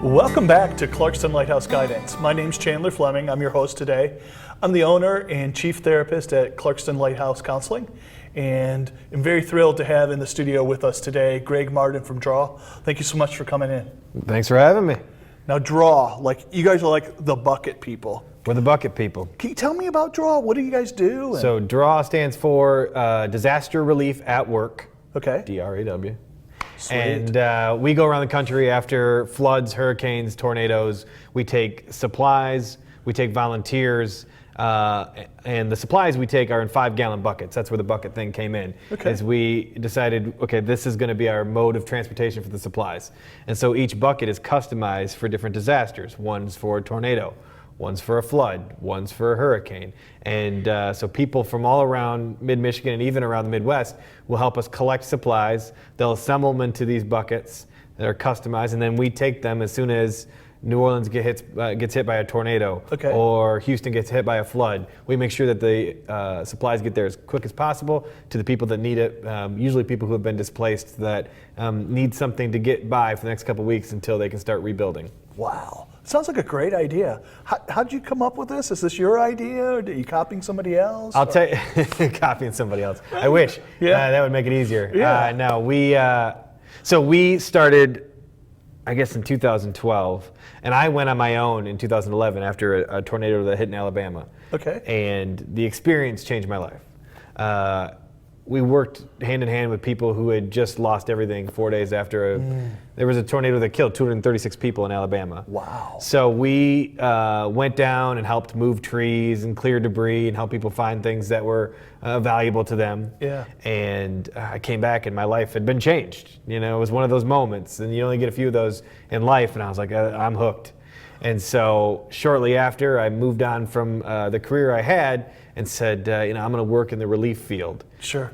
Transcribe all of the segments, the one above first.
Welcome back to Clarkston Lighthouse Guidance. My name's Chandler Fleming. I'm your host today. I'm the owner and chief therapist at Clarkston Lighthouse Counseling, and I'm very thrilled to have in the studio with us today Greg Martin from D.R.A.W. Thank you so much for coming in. Thanks for having me. Now D.R.A.W., like you guys are like the bucket people. We're the bucket people. Can you tell me about D.R.A.W.? What do you guys do? So D.R.A.W. stands for Disaster Relief at Work. Okay. D.R.A.W. Sweet. And we go around the country after floods, hurricanes, tornadoes. We take supplies, we take volunteers, and the supplies we take are in 5-gallon buckets. That's where the bucket thing came in. Okay. As we decided, okay, this is going to be our mode of transportation for the supplies. And so each bucket is customized for different disasters. One's for a tornado, one's for a flood, one's for a hurricane. And so people from all around mid-Michigan and even around the Midwest will help us collect supplies. They'll assemble them into these buckets that are customized, and then we take them as soon as New Orleans gets hit by a tornado, okay, or Houston gets hit by a flood. We make sure that the supplies get there as quick as possible to the people that need it, usually people who have been displaced that need something to get by for the next couple weeks until they can start rebuilding. Wow. Sounds like a great idea. How did you come up with this? Is this your idea, or are you copying somebody else? I'll tell you, copying somebody else. I wish. Yeah. That would make it easier. Yeah. No, we started, I guess, in 2012, and I went on my own in 2011 after a tornado that hit in Alabama. Okay. And the experience changed my life. We worked hand in hand with people who had just lost everything 4 days after there was a tornado that killed 236 people in Alabama. Wow. So we went down and helped move trees and clear debris and help people find things that were valuable to them. Yeah. And I came back and my life had been changed. You know, it was one of those moments, and you only get a few of those in life, and I was like, I'm hooked. And so shortly after, I moved on from the career I had and said, I'm going to work in the relief field. Sure.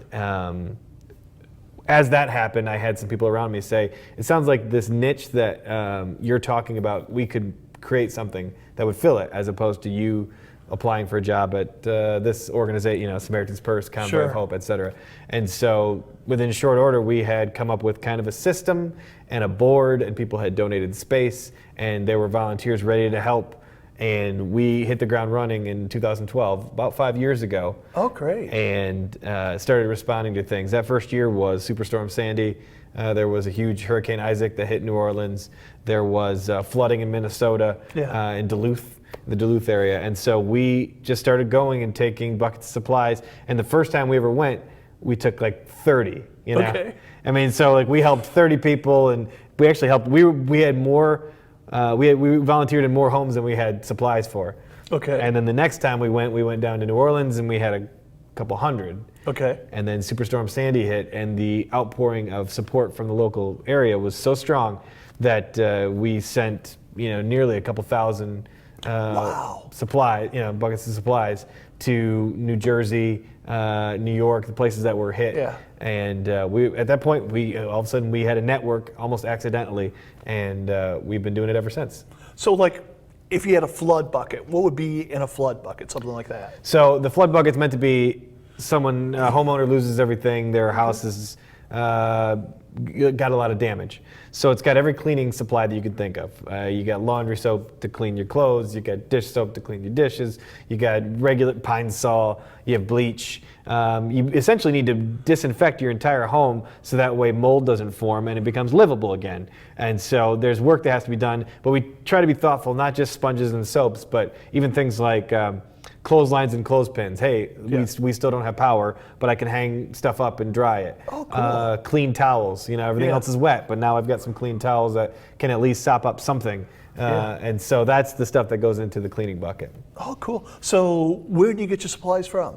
As that happened, I had some people around me say, it sounds like this niche that you're talking about, we could create something that would fill it, as opposed to you applying for a job at this organization, Samaritan's Purse, Convoy Sure. of Hope, et cetera. And so within short order, we had come up with kind of a system and a board, and people had donated space, and there were volunteers ready to help. And we hit the ground running in 2012, about 5 years ago. Oh, great. And started responding to things. That first year was Superstorm Sandy. There was a huge Hurricane Isaac that hit New Orleans. There was flooding in Minnesota, Yeah. in Duluth, the Duluth area. And so we just started going and taking buckets of supplies. And the first time we ever went, we took like 30, Okay. I mean, so like we helped 30 people, and we actually helped, we had more, we volunteered in more homes than we had supplies for. Okay. And then the next time we went down to New Orleans, and we had a couple hundred. Okay. And then Superstorm Sandy hit, and the outpouring of support from the local area was so strong that we sent, nearly a couple thousand Wow. buckets of supplies to New Jersey, New York, the places that were hit. Yeah. And at that point, all of a sudden we had a network almost accidentally, and we've been doing it ever since. So, like, if you had a flood bucket, what would be in a flood bucket? Something like that. So the flood bucket's meant to be someone, a homeowner loses everything, their house is got a lot of damage. So it's got every cleaning supply that you could think of. You got laundry soap to clean your clothes, you got dish soap to clean your dishes, you got regular Pine Sol, you have bleach. You essentially need to disinfect your entire home so that way mold doesn't form and it becomes livable again. And so there's work that has to be done, but we try to be thoughtful, not just sponges and soaps, but even things like clotheslines and clothespins. Hey, Yeah. we still don't have power, but I can hang stuff up and dry it. Oh, cool. Clean towels. Everything Yeah. else is wet, but now I've got some clean towels that can at least sop up something. Yeah. And so that's the stuff that goes into the cleaning bucket. Oh, cool. So, where do you get your supplies from?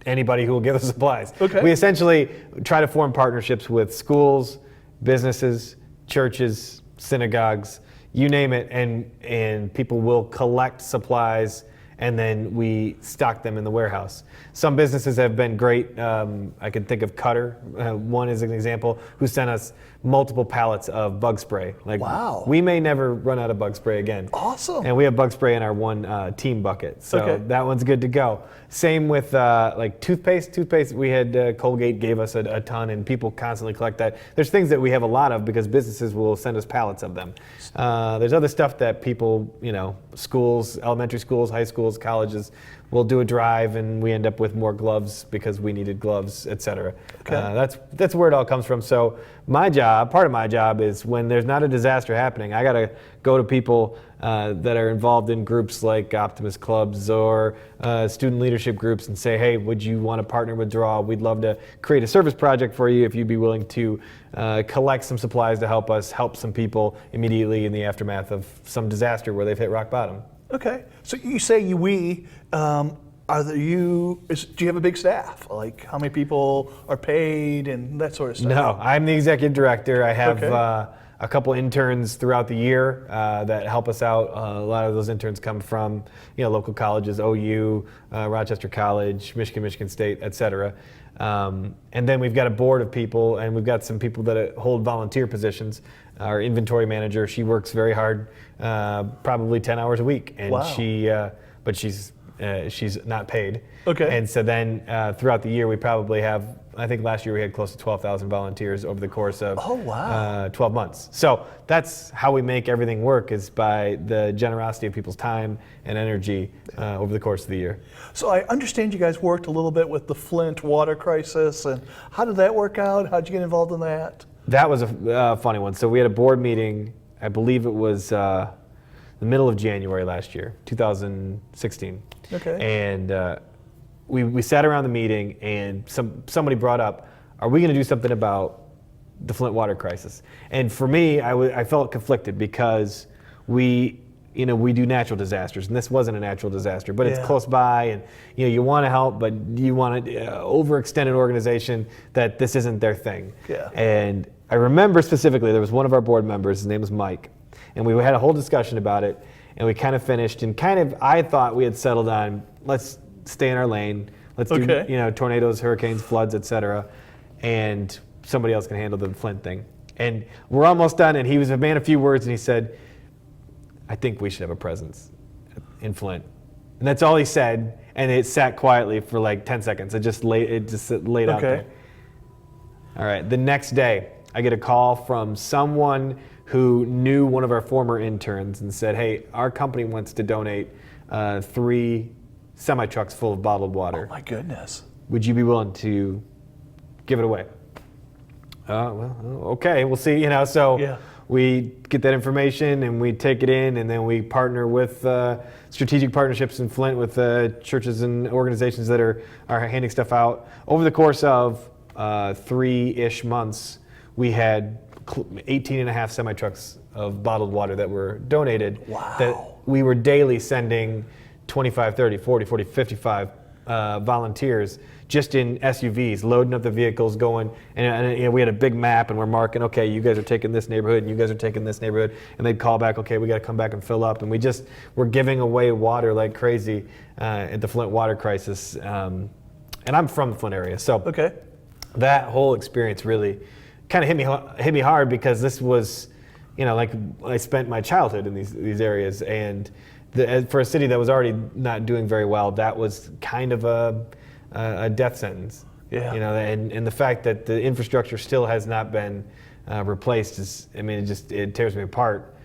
Anybody who will give us supplies. Okay. We essentially try to form partnerships with schools, businesses, churches, synagogues, you name it, and people will collect supplies and then we stock them in the warehouse. Some businesses have been great. I can think of Cutter, one is an example, who sent us multiple pallets of bug spray. Like, wow. We may never run out of bug spray again. Awesome. And we have bug spray in our one team bucket, so Okay. that one's good to go. Same with like toothpaste. Toothpaste, we had Colgate gave us a ton, and people constantly collect that. There's things that we have a lot of because businesses will send us pallets of them. There's other stuff that people, schools, elementary schools, high schools, colleges, will do a drive, and we end up with more gloves because we needed gloves, et cetera. Okay. That's where it all comes from. So part of my job is when there's not a disaster happening, I got to go to people that are involved in groups like Optimist Clubs or student leadership groups and say, hey, would you want to partner with D.R.A.W? We'd love to create a service project for you if you'd be willing to collect some supplies to help some people immediately in the aftermath of some disaster where they've hit rock bottom. Okay. So you say do you have a big staff? Like how many people are paid and that sort of stuff? No, I'm the executive director. I have Okay. a couple interns throughout the year that help us out. A lot of those interns come from local colleges, OU, Rochester College, Michigan State, et cetera. And then we've got a board of people, and we've got some people that hold volunteer positions. Our inventory manager, she works very hard, probably 10 hours a week, and Wow. but she's not paid. Okay. And so then throughout the year, we probably have, I think last year we had close to 12,000 volunteers over the course of 12 months. So that's how we make everything work, is by the generosity of people's time and energy over the course of the year. So I understand you guys worked a little bit with the Flint water crisis, and how did that work out? How did you get involved in that? That was a funny one. So we had a board meeting, I believe it was the middle of January last year, 2016. Okay. And we sat around the meeting, and somebody brought up, are we going to do something about the Flint water crisis? And for me, I felt conflicted because we do natural disasters, and this wasn't a natural disaster, but it's close by, and you want to help, but you want to overextend an organization that this isn't their thing. Yeah. And I remember specifically, there was one of our board members, his name was Mike, and we had a whole discussion about it, and we kind of finished, and I thought we had settled on, let's stay in our lane, let's do tornadoes, hurricanes, floods, et cetera, and somebody else can handle the Flint thing. And we're almost done, and he was a man of few words, and he said, I think we should have a presence in Flint. And that's all he said, and it sat quietly for like 10 seconds. It just laid out there. All right, the next day, I get a call from someone who knew one of our former interns and said, hey, our company wants to donate 3 semi-trucks full of bottled water. Oh my goodness. Would you be willing to give it away? Well, okay, we'll see. So we get that information and we take it in, and then we partner with strategic partnerships in Flint with churches and organizations that are handing stuff out. Over the course of 3-ish months, we had 18 and a half semi-trucks of bottled water that were donated. Wow. That we were daily sending 25, 30, 40, 55 volunteers just in SUVs, loading up the vehicles, going, and we had a big map, and we're marking, okay, you guys are taking this neighborhood, and you guys are taking this neighborhood, and they'd call back, okay, we got to come back and fill up, and we're giving away water like crazy at the Flint water crisis, and I'm from the Flint area, so that whole experience really kind of hit me hard, because this was, like I spent my childhood in these areas, and for a city that was already not doing very well, that was kind of a death sentence. Yeah. And the fact that the infrastructure still has not been replaced it tears me apart.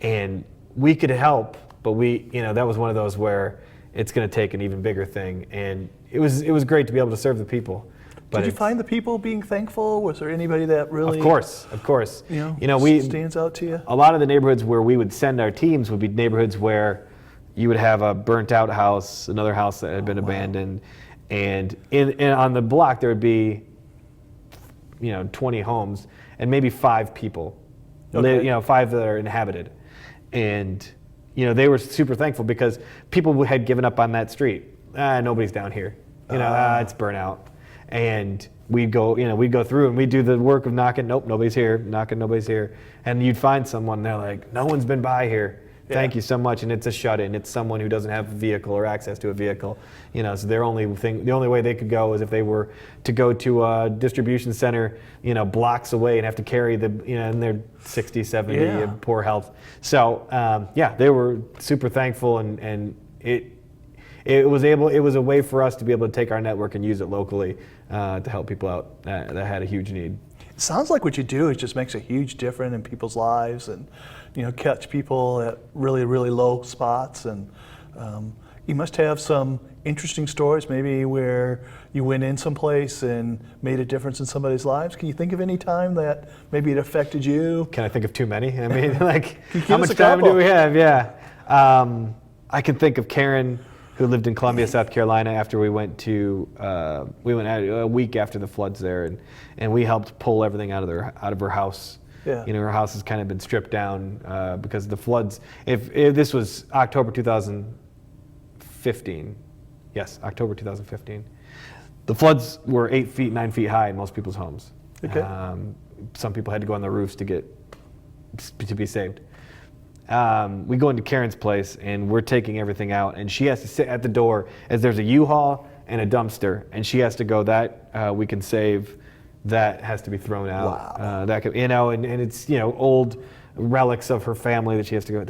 And we could help, but that was one of those where it's going to take an even bigger thing. And it was great to be able to serve the people. But did you find the people being thankful? Was there anybody that really? Of course. Stands out to you? A lot of the neighborhoods where we would send our teams would be neighborhoods where you would have a burnt out house, another house that had been abandoned, and on the block there would be 20 homes and maybe 5 people, 5 that are inhabited, and they were super thankful because people had given up on that street. Nobody's down here, it's burnt out. And we'd go through and we'd do the work of knocking. Nope, nobody's here. Knocking, nobody's here. And you'd find someone, they're like, no one's been by here Thank you so much. And it's a shut-in. It's someone who doesn't have a vehicle or access to a vehicle. So the only way they could go is if they were to go to a distribution center, blocks away and have to carry and they're 60, 70, poor health. So they were super thankful, and it was a way for us to be able to take our network and use it locally to help people out that had a huge need. It sounds like what you do is just makes a huge difference in people's lives, and catch people at really, really low spots. And you must have some interesting stories, maybe where you went in someplace and made a difference in somebody's lives. Can you think of any time that maybe it affected you? Can I think of too many? I mean, how much time do we have? Yeah. I can think of Karen, who lived in Columbia, South Carolina, after we went a week after the floods there, and we helped pull everything out of her house. Yeah. Her house has kind of been stripped down because of the floods. If this was October 2015, yes, October 2015, the floods were 8 feet, 9 feet high in most people's homes. Okay. Some people had to go on the roofs to be saved. We go into Karen's place and we're taking everything out, and she has to sit at the door as there's a U-Haul and a dumpster, and she has to go, that we can save, that has to be thrown out. Wow. That could, and it's old relics of her family that she has to go,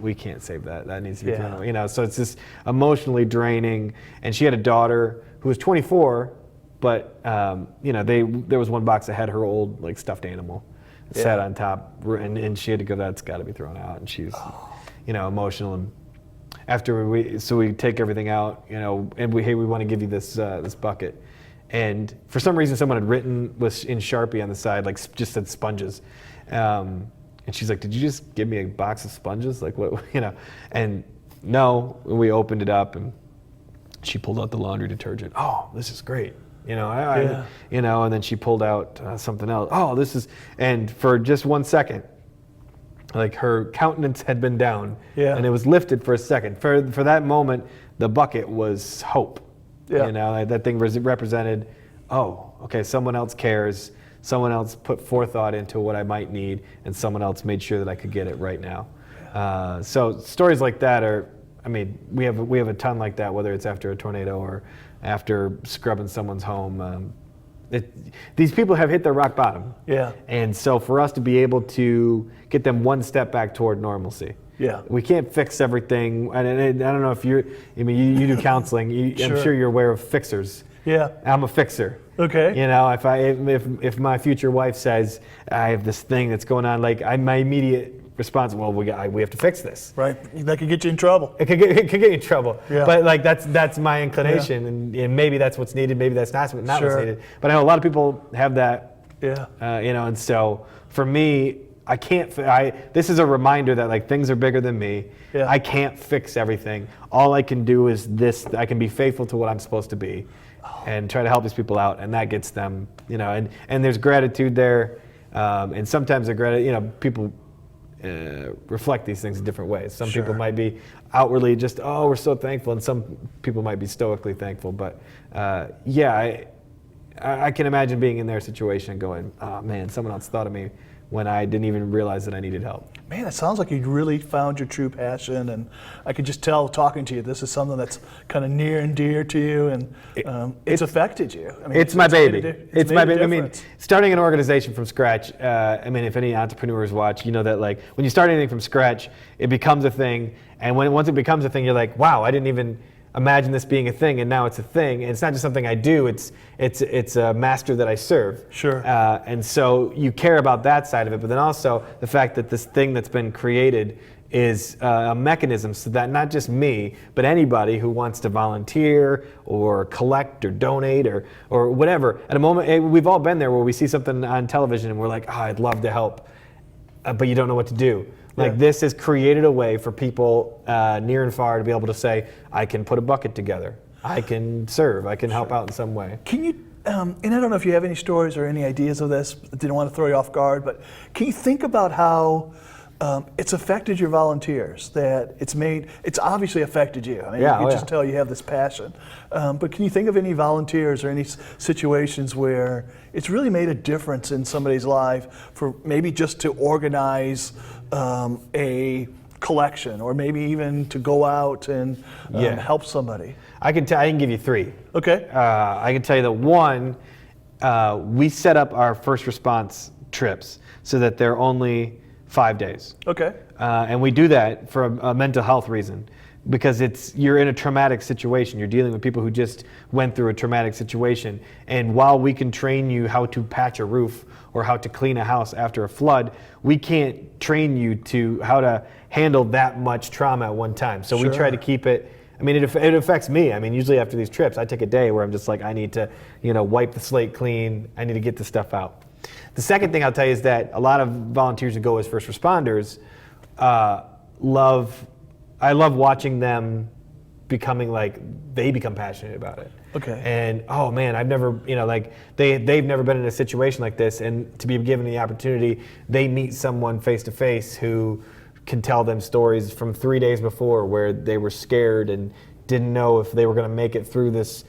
we can't save that. That needs to be thrown out. So it's just emotionally draining. And she had a daughter who was 24, but there was one box that had her old stuffed animal. Sat on top, and she had to go, that's got to be thrown out. And she's, emotional. And after we take everything out, and we want to give you this bucket. And for some reason, someone had written in Sharpie on the side, just said sponges. And she's like, did you just give me a box of sponges? What, And no, we opened it up, and she pulled out the laundry detergent. Oh, this is great. And then she pulled out something else. Oh, this is, and for just 1 second, her countenance had been down, and it was lifted for a second. For that moment, the bucket was hope. Yeah. That thing represented, oh, okay, someone else cares. Someone else put forethought into what I might need, and someone else made sure that I could get it right now. So stories like that we have a ton like that, whether it's after a tornado or after scrubbing someone's home. These people have hit their rock bottom. Yeah. And so for us to be able to get them one step back toward normalcy. Yeah. We can't fix everything. And I don't know if you do counseling. Sure. I'm sure you're aware of fixers. Yeah. I'm a fixer. Okay. If my future wife says I have this thing that's going on, my immediate response, well, we have to fix this. Right. That could get you in trouble. It could get you in trouble. Yeah. But that's my inclination, and maybe that's what's needed. Maybe that's not what's needed. But I know a lot of people have that. Yeah. And so for me, I can't. This is a reminder that things are bigger than me. Yeah. I can't fix everything. All I can do is this. I can be faithful to what I'm supposed to be, and try to help these people out, and that gets them. And there's gratitude there, and sometimes people reflect these things in different ways. Some people might be outwardly just, oh, we're so thankful, and some people might be stoically thankful. But I can imagine being in their situation and going, oh man, someone else thought of me when I didn't even realize that I needed help. Man, it sounds like you really found your true passion, and I could just tell talking to you, this is something that's kind of near and dear to you, and it's affected you. It's my baby. It's my baby. Starting an organization from scratch, if any entrepreneurs watch, that when you start anything from scratch, it becomes a thing, and once it becomes a thing, you're like, wow, I didn't even imagine this being a thing, and now it's a thing. And it's not just something I do; it's a master that I serve. Sure. And so you care about that side of it, but then also the fact that this thing that's been created is a mechanism so that not just me, but anybody who wants to volunteer or collect or donate or whatever. At a moment, we've all been there where we see something on television and we're like, oh, I'd love to help, but you don't know what to do. This has created a way for people near and far to be able to say, I can put a bucket together, I can serve, I can help out in some way. Can you, and I don't know if you have any stories or any ideas of this, I didn't want to throw you off guard, but can you think about how it's affected your volunteers, that it's obviously affected you. You can just tell you have this passion. But can you think of any volunteers or any situations where it's really made a difference in somebody's life for maybe just to organize a collection, or maybe even to go out and help somebody? I can give you three. Okay. I can tell you that one, we set up our first response trips so that they're only 5 days. Okay. And we do that for a mental health reason, because you're in a traumatic situation. You're dealing with people who just went through a traumatic situation. And while we can train you how to patch a roof or how to clean a house after a flood, we can't train you to how to handle that much trauma at one time. So we try to keep it. I mean, it affects me. I mean, usually after these trips, I take a day where I'm just like, I need to, wipe the slate clean. I need to get this stuff out. The second thing I'll tell you is that a lot of volunteers who go as first responders I love watching them become passionate about it. Okay. And oh man, I've never, they've never been in a situation like this, and to be given the opportunity, they meet someone face to face who can tell them stories from 3 days before where they were scared and didn't know if they were going to make it through this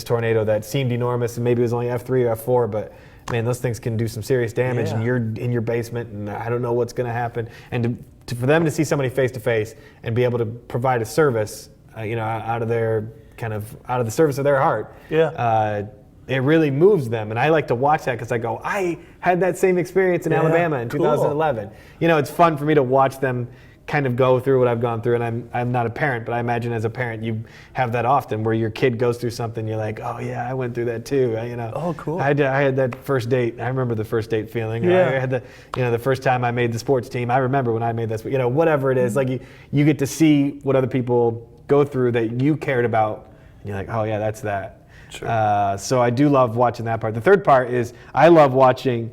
tornado that seemed enormous, and maybe it was only F3 or F4, but man, those things can do some serious damage, and you're in your basement, and I don't know what's going to happen. And for them to see somebody face to face and be able to provide a service, out of the service of their heart, it really moves them. And I like to watch that because I go, I had that same experience in Alabama in 2011. It's fun for me to watch them kind of go through what I've gone through, and I'm not a parent, but I imagine as a parent you have that often where your kid goes through something, you're like, oh yeah, I went through that too. Oh, cool. I had that first date. I remember the first date feeling. I had the first time I made the sports team. I remember when I made this. Whatever it is, like you get to see what other people go through that you cared about, and you're like, oh yeah, that's that. Sure. So I do love watching that part. The third part is I love watching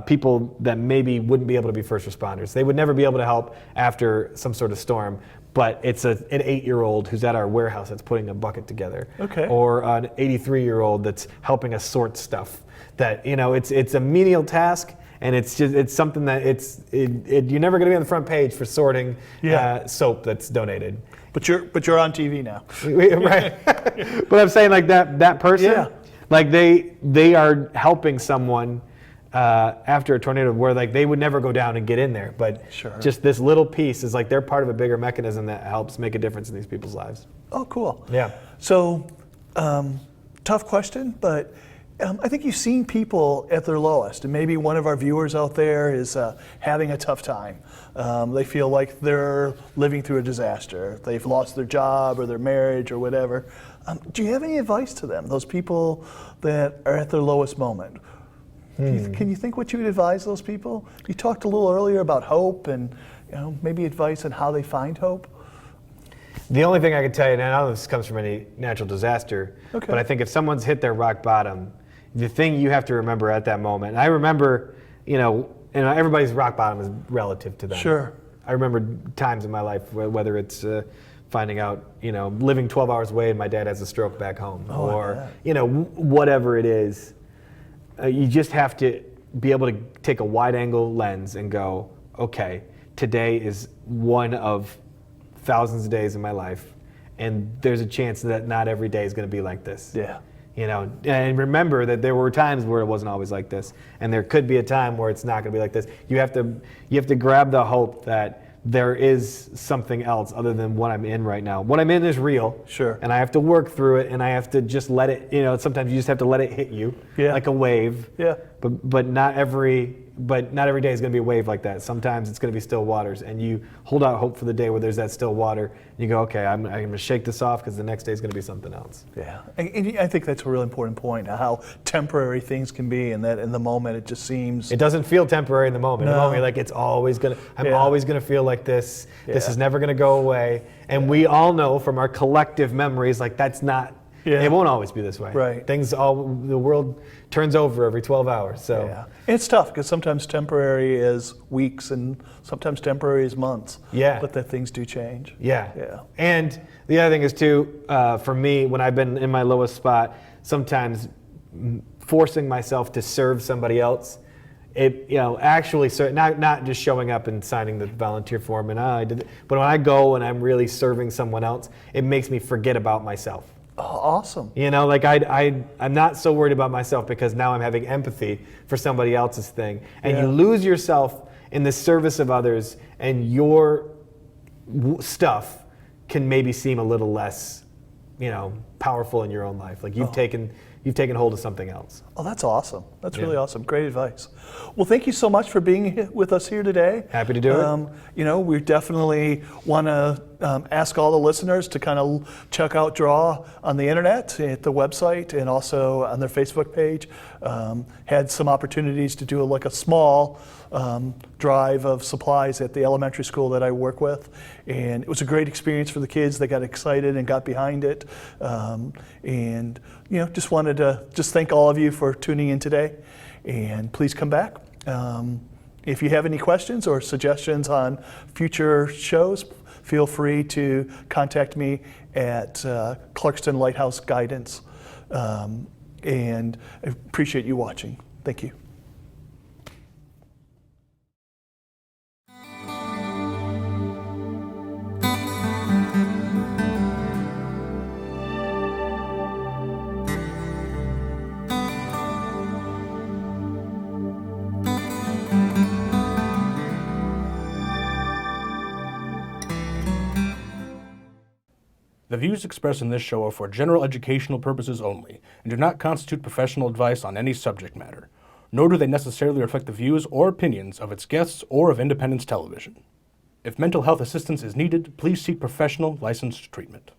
people that maybe wouldn't be able to be first responders. They would never be able to help after some sort of storm, but it's an 8-year-old who's at our warehouse that's putting a bucket together. Okay. Or an 83-year-old that's helping us sort stuff. That it's a menial task, and it's something that you're never going to be on the front page for sorting soap that's donated. But you're on TV now. Right. But I'm saying like that person, like they are helping someone after a tornado where like they would never go down and get in there, but just this little piece is like they're part of a bigger mechanism that helps make a difference in these people's lives. Oh, cool. Yeah. So, tough question, but I think you've seen people at their lowest, and maybe one of our viewers out there is having a tough time. They feel like they're living through a disaster. They've lost their job or their marriage or whatever. Do you have any advice to them, those people that are at their lowest moment? Can you think what you would advise those people? You talked a little earlier about hope and maybe advice on how they find hope. The only thing I can tell you, and I know this comes from any natural disaster, but I think if someone's hit their rock bottom, the thing you have to remember at that moment, and I remember, and everybody's rock bottom is relative to them. Sure. I remember times in my life, whether it's finding out, living 12 hours away and my dad has a stroke back home, or, whatever it is. You just have to be able to take a wide angle lens and go, okay, today is one of thousands of days in my life, and there's a chance that not every day is going to be like this. Yeah. And remember that there were times where it wasn't always like this, and there could be a time where it's not going to be like this. You have to grab the hope that there is something else other than what I'm in right now. What I'm in is real. Sure. And I have to work through it, and I have to just let it, sometimes you just have to let it hit you like a wave. Yeah. But not every day is going to be a wave like that. Sometimes it's going to be still waters, and you hold out hope for the day where there's that still water. And you go, okay, I'm going to shake this off because the next day is going to be something else. Yeah, and I think that's a really important point, how temporary things can be, and that in the moment it just seems... It doesn't feel temporary in the moment. No. In the moment, like I'm always going to feel like this. Yeah. This is never going to go away. And we all know from our collective memories, like that's not... Yeah. It won't always be this way. Right. The world turns over every 12 hours. So yeah. And it's tough because sometimes temporary is weeks and sometimes temporary is months. Yeah. But that things do change. Yeah. Yeah. And the other thing is too, for me, when I've been in my lowest spot, sometimes forcing myself to serve somebody else, actually, not just showing up and signing the volunteer form and I did it, but when I go and I'm really serving someone else, it makes me forget about myself. Oh, awesome. I'm not so worried about myself because now I'm having empathy for somebody else's thing. And you lose yourself in the service of others, and your stuff can maybe seem a little less, powerful in your own life. Like you've taken hold of something else. Oh, that's awesome. That's really awesome. Great advice. Well, thank you so much for being with us here today. Happy to do it. We definitely want to ask all the listeners to kind of check out D.R.A.W on the internet, at the website, and also on their Facebook page. Had some opportunities to do a small drive of supplies at the elementary school that I work with, and it was a great experience for the kids. They got excited and got behind it, and just wanted to thank all of you for tuning in today, and please come back. If you have any questions or suggestions on future shows, feel free to contact me at Clarkston Lighthouse Guidance, and I appreciate you watching. Thank you. The views expressed in this show are for general educational purposes only and do not constitute professional advice on any subject matter, nor do they necessarily reflect the views or opinions of its guests or of Independence Television. If mental health assistance is needed, please seek professional licensed treatment.